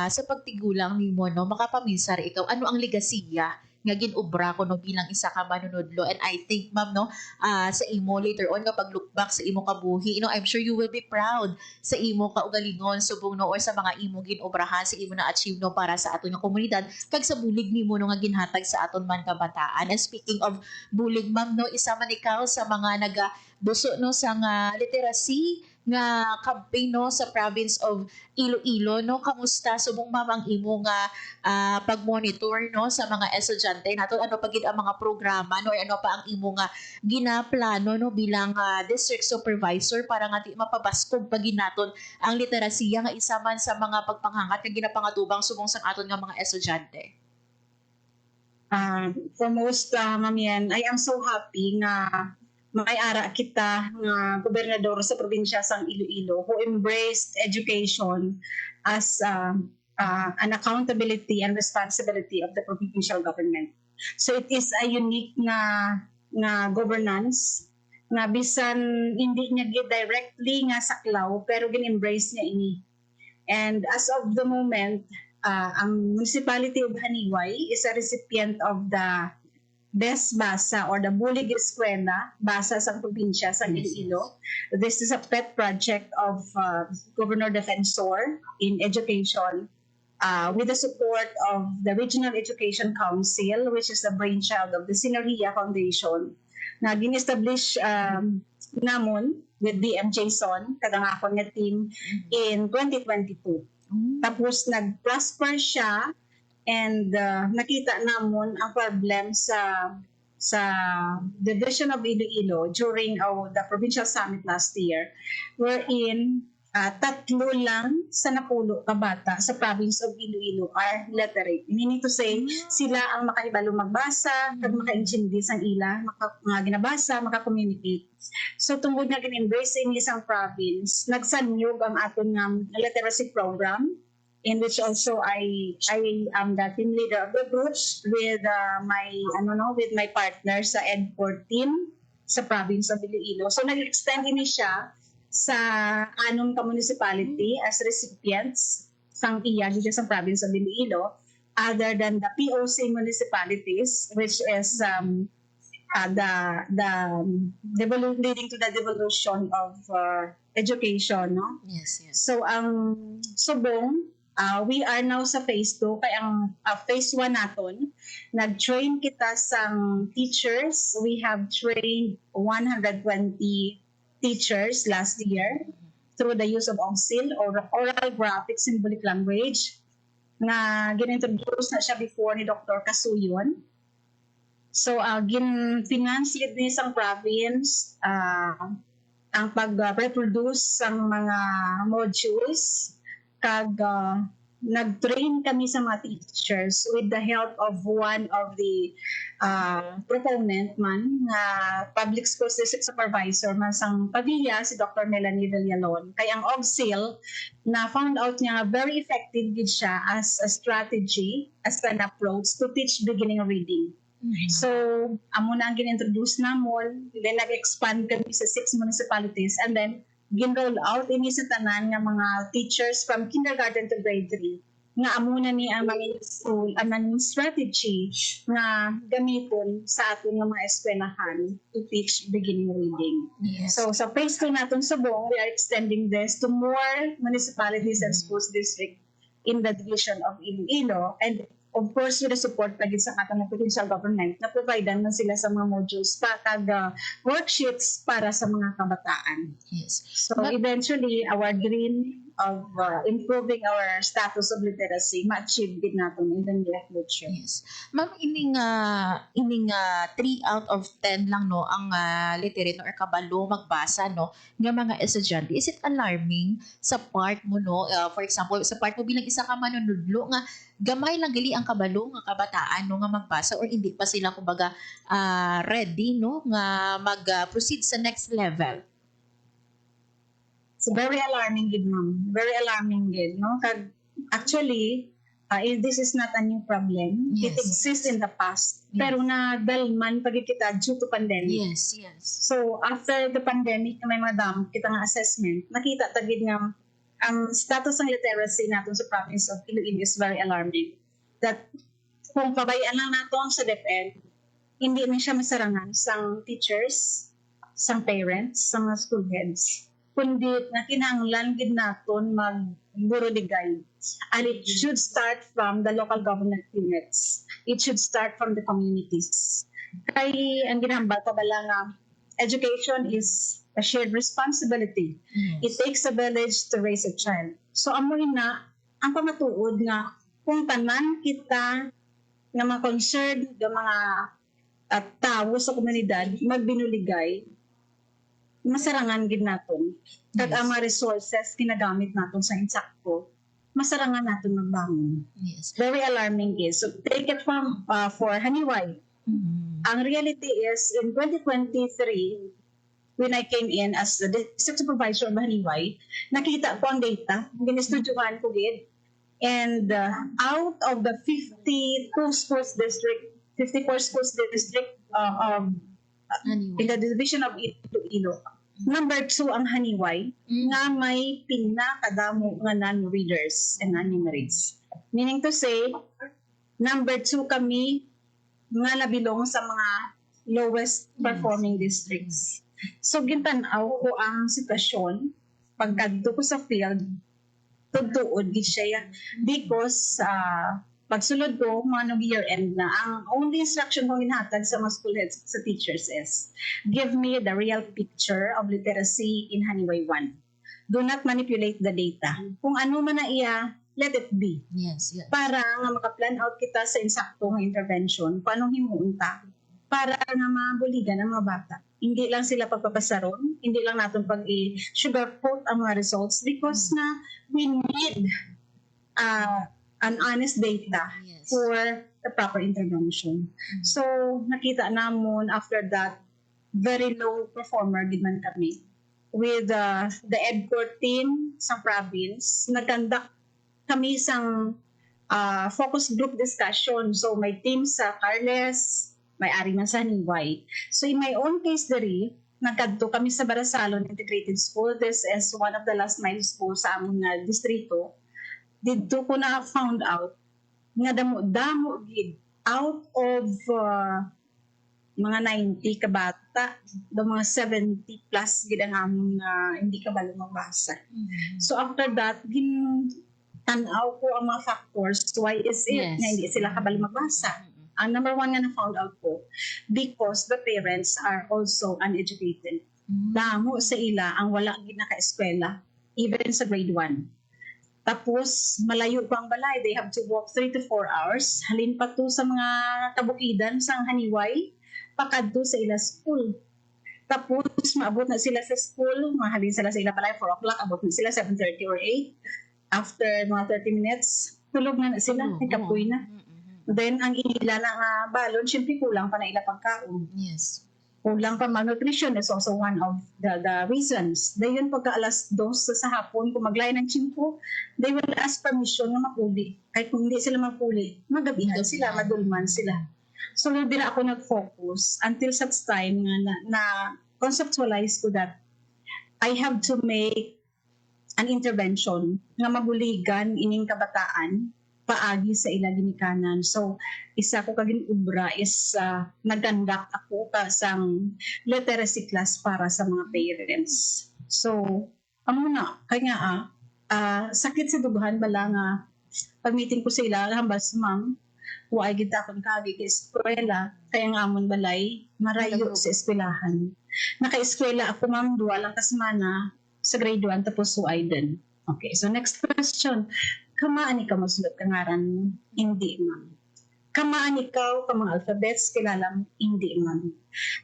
sa pagtigulang nimo no, makapaminsar ikaw ano ang legasiya nga ginobra ko no bilang isa ka manunudlo. And I think ma'am no, sa imo later on nga pag look back sa imo kabuhi, I'm sure you will be proud sa imo kaugalingon subong no or sa mga imo ginobrahan sa imo na achieve no para sa aton nga komunidad kag sa bulig nimo no nga ginhatag sa aton man kabataan. And speaking of bulig ma'am no, isa man ikaw sa mga nagabuso no sa nga literacy nga campaign no sa province of Iloilo no. Kamusta subong ma'am ang imo nga pag-monitor no sa mga estudyante nato, ano pagid ang mga programa no or ano pa ang imo nga ginaplano no bilang district supervisor para nga di mapabaskog pagid naton ang literasiya nga isa man sa mga pagpanghangat nga ginapangatubang subong sa aton nga mga estudyante. Foremost, Ma'am Yan, I am so happy nga may ara kita nga gobernador sa probinsya sang Iloilo who embraced education as an accountability and responsibility of the provincial government. So it is a unique nga governance nga bisan hindi niya directly nga saklaw pero gin-embrace niya ini. And as of the moment, ang municipality of Haniway is a recipient of the Best Basa or the Bulig Eskwela, Basa sa probinsya sa Iloilo. This is a pet project of Governor Defensor in education with the support of the Regional Education Council, which is the brainchild of the Sinergia Foundation, na gin-establish namon with DM Jason, kadangakon nga team, in 2022. Tapos nag-prosper siya. And nakita namon ang problem sa Division of Iloilo during the provincial summit last year, wherein tatlo lang sa napulo ka bata sa province of Iloilo are literate. Meaning to say, sila ang makaibalo magbasa, kag maka-intindi sang ila, mga ginabasa, maka-communicate. So tungod nga gin-embrace in isang province, nagsanyog ang aton nga literacy program, in which also I am the team leader of the group with with my partner sa ED4 team sa province of Iloilo. So nag-extend ini siya sa anong ka municipality as recipients sang iya dito sa province of Iloilo, other than the POC municipalities, which is leading to the devolution of education, no? Yes. So ang Subong, we are now sa phase 2, kaya ang phase 1 naton, nag-train kita sang teachers. We have trained 120 teachers last year through the use of OGSIL or Oral Graphic Symbolic Language na ginintroduce na siya before ni Dr. Kasuyon. So, gin-finance lead ni isang province ang pag-reproduce ng mga modules kag nag-train kami sa mga teachers with the help of one of the proponent man nga public schools district supervisor man sang Padilla, si Dr. Melanie Villalon. Kaya ang OGSIL na found out niya very effective gid siya as a strategy, as an approach to teach beginning reading. So, amo na ang gin-introduce namon, then nag-expand kami sa 6 municipalities, and then gin-roll out ini sa tanan nga mga teachers from kindergarten to grade 3 nga amo na ni ang mga school ang strategy nga gamiton sa aton nga mga eskwelahan to teach beginning reading. Yes. So sa phase 2 naton Subong, we are extending this to more municipalities and schools district in the division of Iloilo, and of course, with the support pagid sa atong provincial government na providean man sila sa mga modules kag worksheets para sa mga kabataan. Yes. So eventually, our dream of improving our status of literacy ma-achieve din natin in the near future. Yes. Ma'am, ining 3 out of 10 lang no ang literate or kabalo magbasa no nga mga estudyante. Is it alarming sa part mo no? For example, sa part mo bilang isa ka manunudlo nga gamay lang gali ang kabalo nga kabataan no nga magbasa or hindi pa sila kumbaga ready no nga mag-proceed sa next level. So very alarming gid, ma'am. Very alarming gid, no? Kag actually, this is not a new problem. Yes. It exists in the past. Yes. Pero nadalman pagid kita due to pandemic. Yes. So after the pandemic, may madam kita nga assessment, nakita tagid nga ang status ng literacy natin sa province of Iloilo is very alarming. That kung pabayaan lang natin sa DepEd, hindi na siya masarangan sang teachers, sang parents, sang mga school heads, kundi na kinahanglan gid naton magburo ligay. And it should start from the local government units. It should start from the communities. Kay ang ginahambal pa bala nga education is a shared responsibility. It takes a village to raise a child. So amoy na ang pamatuod nga kung tanan kita nga mga concerned nga mga tao sa komunidad magbinuligay, masarangan gid naton. Kag ang mga resources ginagamit naton sa insakto, masarangan naton magbangon. Yes. Very alarming is. So take it from for Haniway. Ang reality is in 2023, when I came in as the district supervisor of Haniway, nakita ko ang data, ginestudyohan ko gid. And out of the 54 schools district in the division of Iloilo, number 2 ang Haniway nga may pinakadamo nga non-readers and non-numerates. Meaning to say, number 2 kami nga nabilong sa mga lowest performing districts. So gintanaw ko ang sitwasyon pagkadto ko sa field, tugtuod gid siya because pagsulod ko, manong year end na, ang only instruction kong hinatag sa mga school heads, sa teachers is, give me the real picture of literacy in Haniway 1. Do not manipulate the data. Kung ano man na iya, let it be. Yes. Para nga maka-plan out kita sa insaktong intervention, kung anong himuunta para nga mabuligan ang mga bata. Hindi lang sila pagpapasaron, hindi lang natin pag-sugarcoat ang mga results because na we need an honest data for the proper intervention. So, nakita namon after that, very low performer din man kami. With the EDCOR team sa province, nag-conduct kami isang focus group discussion. So, may team sa Carles, may ari man sa Haniway. So, in my own case diri, nagkadto kami sa Barasalon Integrated School. This is one of the last mile school sa among distrito. Dito ko na found out nga damo gid out of mga 90 ka bata, do mga 70 plus gid ang among hindi kabalo magbasa. So after that, tanaw ko ang mga factors why is it na hindi sila kabalo magbasa. Ang number one nga na-found out ko, because the parents are also uneducated. Damo sa ila ang wala gid naka-eskwela, even sa grade 1. Tapos, malayo pa ang balay. They have to walk 3 to 4 hours. Halin pa to sa mga kabukidan sa Haniway, pakadto sa ila school. Tapos, maabot na sila sa school, mahalin sila sa ila balay, 4 o'clock, abot na sila 7:30 or 8. After mga 30 minutes, tulog na sila, nagkapoy na. Then, ang ila na balon, syempre kulang pa na ila pagkaon. Yes. Kulang pa malnutrition is also one of the reasons. Dayon pagka alas 2 sa hapon, kung maglayan ng chimpo, they will ask permission na mapuli. Kahit kung hindi sila mapuli, magabihan sila, madulman sila. So, hindi na ako nag-focus until such time na conceptualize ko that I have to make an intervention nga mabuligan ining kabataan paagi sa ila ginikanan. So, isa ko kaging ubra is nag-conduct ako kasang literacy class para sa mga parents. So, na, kaya sakit sa dubahan bala nga pag-meeting ko sila, hambal sa ma'am, huwag kita akong kagi ka eskwela, kaya nga amon balay, marayo sa eskwelahan. Naka-eskwela ako ma'am, 2 lang kasmana sa grade 1 tapos huwag din. Okay, so next question. Kamaan ikaw masulat kangaran mo? Hindi man. Kamaan ikaw ka mga alphabets kilala mo? Hindi man.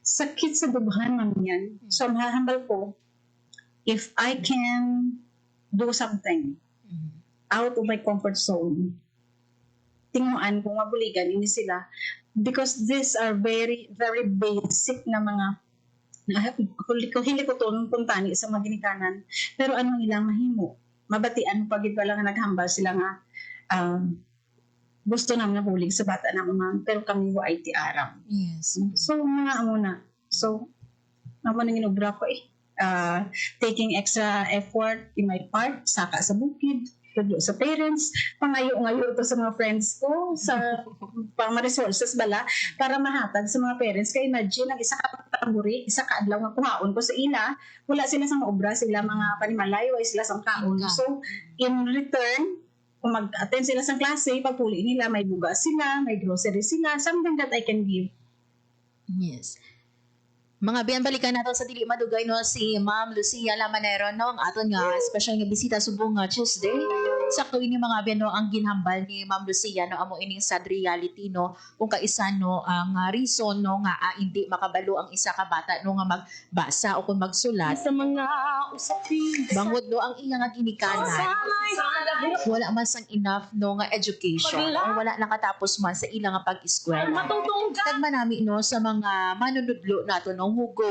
Sakit sa dubahan man yan. So, mahahambal ko, if I can do something out of my comfort zone, tinguan kung mabuligan, hindi sila. Because these are very, very basic na mga hindi ko ito puntani sa mga ginikanan. Pero anong ilang mahimo? Mabatian pagid pala nga naghambal sila nga gusto namin nahulig sa bata na mga pero kami wa IT aram. Yes. So mga muna. So naman nang inubra ko taking extra effort in my part saka sa bukid, tudlo sa parents, pangayo-ngayo ito sa mga friends ko sa pang resources bala para mahatag sa mga parents. Kaya imagine ang isa ka tamburi, isa ka adlaw nga kuhaon ko sa ila, wala sila sa maobra, sila mga panimalay, wala sila sa kaon. So in return, kung mag-attend sila sa klase, pagpuli nila, may bugas sila, may grocery sila, something that I can give. Yes. Mga biyan, balikan natin sa dili madugay no si Ma'am Lucia Lamanero no ang aton nga special nga bisita subong Tuesday. Sakto ini mga biyan no ang ginhambal ni Ma'am Lucia no amo ining sad reality no kung kaisa no ang reason no nga hindi makabalo ang isa ka bata no nga magbasa o kung magsulat sa mga usapin. Bangod no ang iya nga ginikanan. Wala man sang enough no nga education o wala nakatapos man sa ilang nga pag-eskwela. Tagman nami no sa mga manunudlo nato no hugo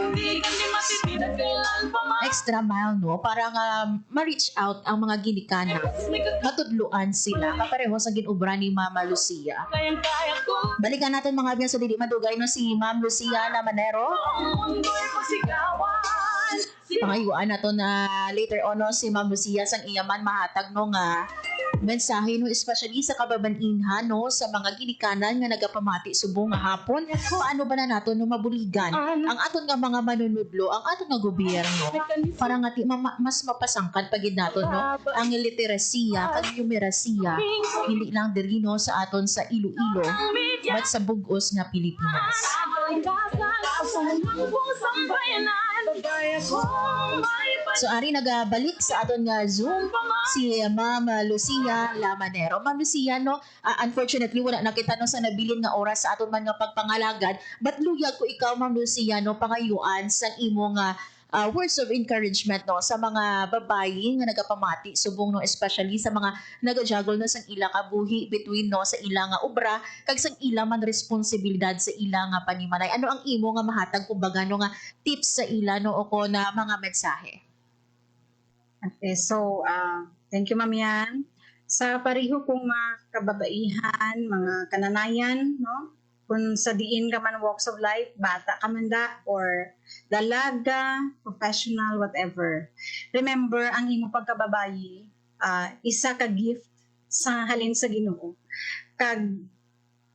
extra mile no para nga ma-reach out ang mga ginikanan matudluan sila kapareho sa ginubra ni Mama Lucia. Balikan natin mga biyan sa dili madugay no si Ma'am Lucia Lamanero. Pangayuan nato na later on no si Ma'am Lucia sang iyaman mahatag no nga mensahe no especially sa kababaninhan no sa mga ginikanan nga nagapamati subong nga hapon kung ano ba na nato no mabuligan ang aton nga mga manunudlo ang aton nga gobyerno para nga mas mapasangkad pagid nato no ang literasiya kag numerasiya hindi lang diri no sa aton sa Iloilo but sa bug-os nga Pilipinas. So ari nagabalik sa aton nga Zoom si Ma'am Lucia Lamanero. Ma'am Lucia, no, unfortunately wala nakita no sa nabilin nga oras sa aton man nga pagpangalagad, but luyag ko ikaw Ma'am Lucia no pangayuan sa imo nga words of encouragement no sa mga babayi nga nagapamati subong no, especially sa mga nagajagol no sang ila ka buhi between no sa ila nga obra kag sang ila man responsibilidad sa ila nga panimalay. Ano ang imo nga mahatag kumbaga no nga tips sa ila no o ko na mga mensahe? Okay, so thank you Ma'am Yan. Sa pareho kong mga kababaihan, mga kananayan, no? Kung sa diin ka man walks of life, bata ka man da, or dalaga, professional, whatever. Remember, ang imo pagkababayi, isa ka gift sa halin sa Ginoo. Kag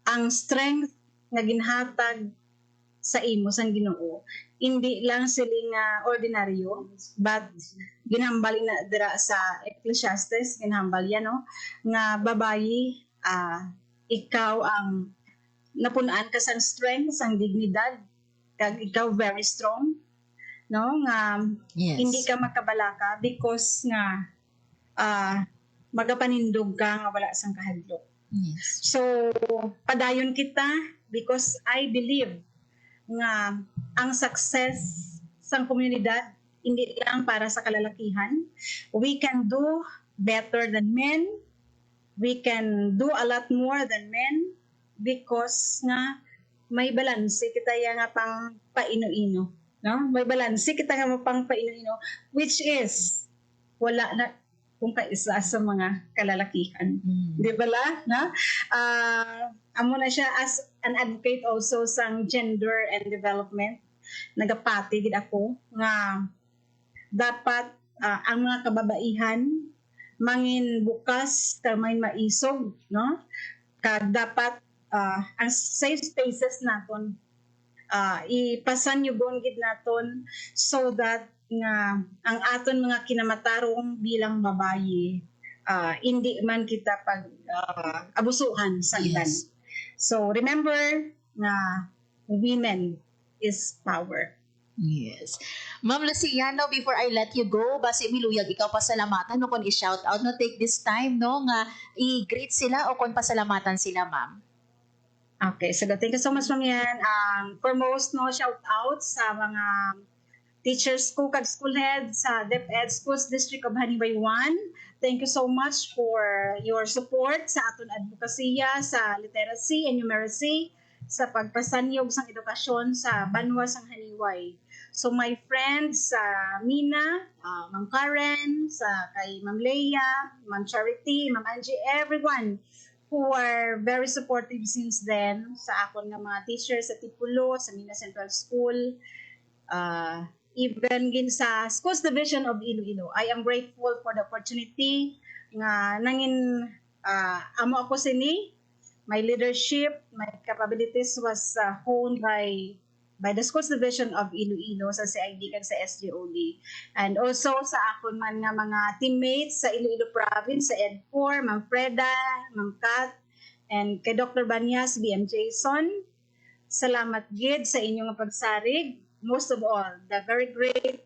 ang strength nga ginhatag sa imo sang Ginoo, hindi lang siling ordinaryo, but ginhambal na dira sa Ecclesiastes, ginhambal yan, no? Nga babayi, ikaw ang napunaan ka sang strength, sang dignidad, kag ikaw very strong, no? Nga hindi ka makabalaka because nga magapanindog ka nga wala sang kahadlok. Yes. So, padayon kita because I believe nga ang success sa komunidad hindi lang para sa kalalakihan. We can do better than men. We can do a lot more than men because nga may balanse kita nga pang paino-ino, no? May balanse kita nga pang paino-ino, which is wala na kung kaisa sa mga kalalakihan. Di ba la? No? Amo na siya as an advocate also sa gender and development. Nagapati gid ako nga dapat ang mga kababaihan mangin bukas kamay maisog, no? Kag dapat ang safe spaces naton ipasan yugon gid naton so that nga ang aton mga kinamatarong bilang babayi hindi man kita pag abusuhan sa ilan. So remember nga women is power. Yes. Ma'am Luciano, before I let you go, basi miluyag ikaw pasalamatan no kon i-shout out no take this time no nga i-greet sila o kon pasalamatan sila, ma'am. Okay, so thank you so much Ma'am Yan. Foremost no shout out sa mga teachers ko kag school head sa DepEd Schools District of Hanibay 1. Thank you so much for your support sa aton advokasya sa literacy and numeracy sa pagpasanyog sang edukasyon sa banwa sang Haniway. So my friends sa Mina, Ma'am Karen, sa kay Ma'am Leia, Ma'am Charity, Ma'am Angie, everyone who are very supportive since then sa akon nga mga teachers sa Tipulo, sa Mina Central School, even gin sa Schools Division of Iloilo. I am grateful for the opportunity nga nangin amo ako sini. My leadership, my capabilities was honed by the Schools Division of Iloilo sa CID kag sa SGOD. And also sa akon man nga mga teammates sa Iloilo Province, sa ED4, Ma'am Freda, Ma'am Kat, and kay Dr. Banyas, BM Jason. Salamat gid sa inyong pagsarig. Most of all, the very great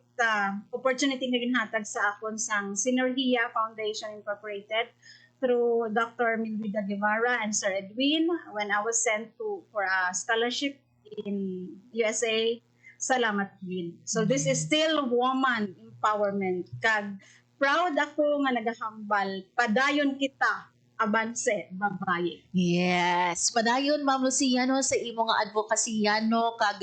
opportunity na ginhatag sa akon sang Synergia Foundation Incorporated through Dr. Milvida Guevara and Sir Edwin when I was sent for a scholarship in USA. Salamat din. So this is still woman empowerment. Kag proud ako nga nagahambal. Padayon kita abanse babaye. Yes. Padayon Ma'am Luciano sa imo nga advokasya no kag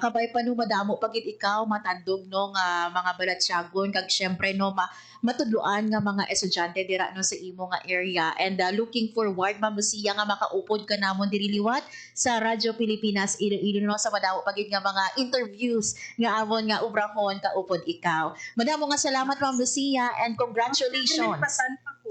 kabay pa no madamo pagit ikaw matandog no nga mga balatsyagon kag syempre no matudloan nga mga estudyante dira no sa imo nga area and looking forward Ma'am Lucia nga makaupod ka namon diri liwat sa Radyo Pilipinas Iloilo no sa madamo pagit nga mga interviews nga amon nga ubrahon kaupod ikaw. Madamo nga salamat Ma'am Lucia and congratulations.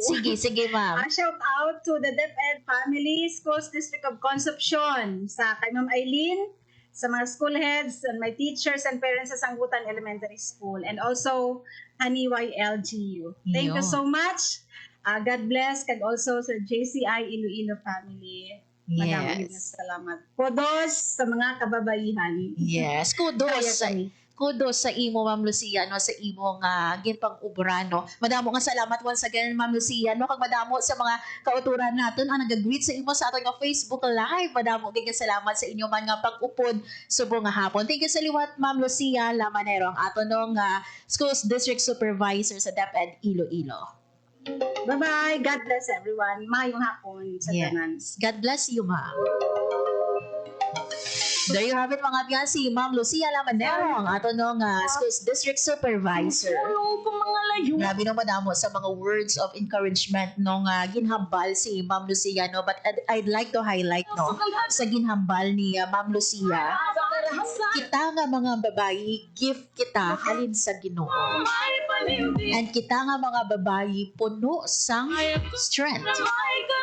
Sige ma'am. Shout out to the DepEd family, Schools District of Concepcion, sa kay Ma'am Eileen, sa mga school heads and my teachers and parents sa Sanggutan Elementary School, and also Haniway LGU. Thank you so much. God bless, kag also sa JCI Iloilo family. Maraming salamat. Kudos sa mga kababaihan. Yes, kudos kudos sa imo Ma'am Lucia no, sa imo nga ginpang ubra no. Madamo nga salamat once again Ma'am Lucia no, kag madamo sa mga kauturan naton ang nag-greet sa imo sa aton nga Facebook live. Madamo gid nga salamat sa inyo man nga pag-upod subong nga hapon. Thank you sa liwat Ma'am Lucia Lamanero, ang aton nga Schools District Supervisor sa DepEd Iloilo. Bye-bye. God bless everyone. Mayong hapon sa tanan. Yes. God bless you, Ma'am. There you have it mga biyan, si Ma'am Lucia Lamanero, ang ato nung Schools District Supervisor. Grabe nung madamo sa mga words of encouragement nung ginhambal si Ma'am Lucia, no? But I'd like to highlight no, sa ginhambal ni Ma'am Lucia, kita nga mga babayi, gift kita halin sa Ginoo. And kita nga mga babayi, puno sang strength.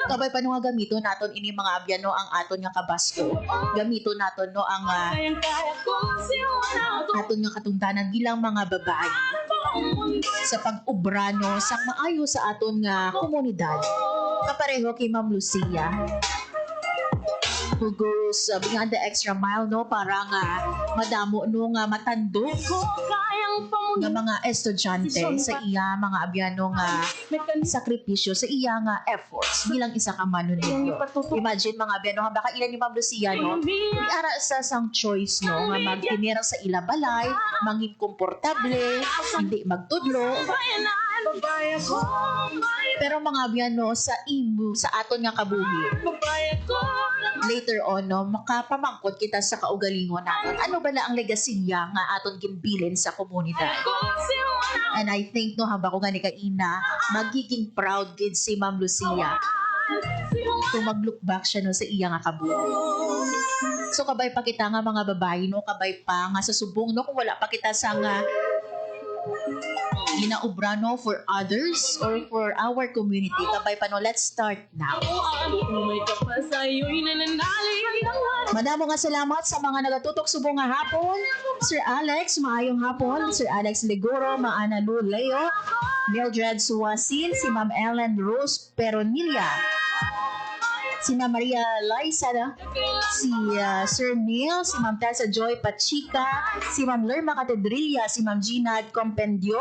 Kabay pa nga gamito naton ini mga abyano ang aton nga kabasko. Gamito naton no ang aton nga katungdanan bilang mga babae sa pag-ubrano sa maayo sa aton nga komunidad. Kapareho kay Ma'am Lucia, who goes beyond the extra mile no, para nga madamo no nga matandog nga mga estudyante sa iya mga abyano nga sakripisyo, sa iya nga efforts bilang isa ka manunodyo. Imagine mga abyano nga baka ilan ni Ma'am Lucia no, ara sa sang choice no nga magtinira sa ila balay, mangin komportable, hindi magtudlo. Pero mga abyano sa imo sa aton nga kabuhi, later on no, makapamangkot kita sa kaugalingon naton. Ano ba na ang legacy niya nga aton gimbilin sa komunidad? And I think no, haba ko gani kaina, magiging proud gid si Ma'am Lucia kung mag-look back siya no, sa iya nga kabuhi. So kabay pa kita nga mga babae no, kabay pa nga sa subong no, kung wala pa kita sa nga ginaubra no, for others or for our community. Kabay pa no, let's start now. Madamo nga salamat sa mga nagatutok subong nga hapon. Sir Alex, maayong hapon. Sir Alex Liguro, Maana Lu Leo, Mildred Suwasin, si Ma'am Ellen Rose Peronilla, si Ma'am Maria Liza, si Sir Neil, si Ma'am Tessa Joy Pachica, si Ma'am Lerma Catedrilla, si Ma'am Gina Compendio,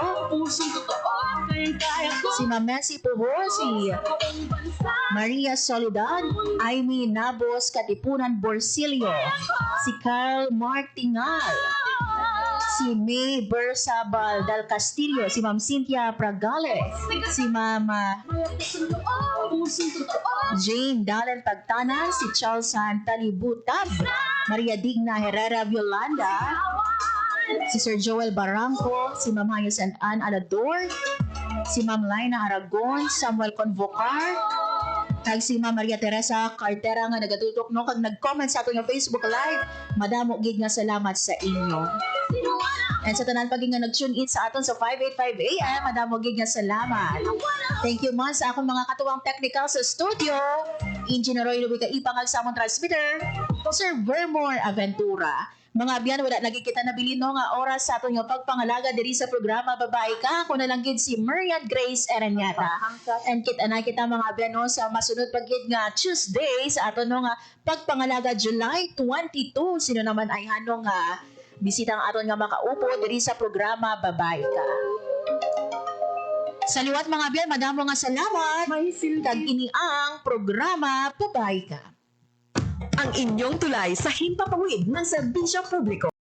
si Ma'am Messi Puho, si Maria Soledad, Amy Nabos Katipunan Borsilio, si Carl Martingal, si May Bersabal Del Castillo, si Ma'am Cynthia Pragales, si Ma'am Jane Dalen Pagtana, si Charles Santalibutab, Maria Digna Herrera Violanda, si Sir Joel Barranco, si Ma'am Hayos and Ann Alador, si Ma'am Laina Aragon, Samuel Convocar, kag si Ma'am Maria Teresa Cartera nga nagatutok no, kag nag-comment sa aton nga Facebook Live. Madamo gid nga salamat sa inyo. And sa tanan pag nga nag-tune in sa aton sa 585 AM, madamo gid nga salamat. Thank you man sa akong mga katuwang technical sa studio. Engineer Roy Lubica ipangag sa among transmitter, Sir Vermore Aventura. Mga biyan, wala lagi kita nabilin no nga oras sa aton nga pagpangalaga diri sa programa Babae Ka. Ako na lang gid si Marian Grace Ereñata. And kita mga biyan no, sa masunod pagid nga Tuesday sa aton no nga pagpangalaga July 22. Sino naman ay hanong nga bisita ang aton nga makaupo diri sa programa Babae Ka. Sa liwat mga biyan, madamo nga salamat. Kag ini ang programa Babae Ka, ang inyong tulay sa himpapawid ng serbisyo publiko.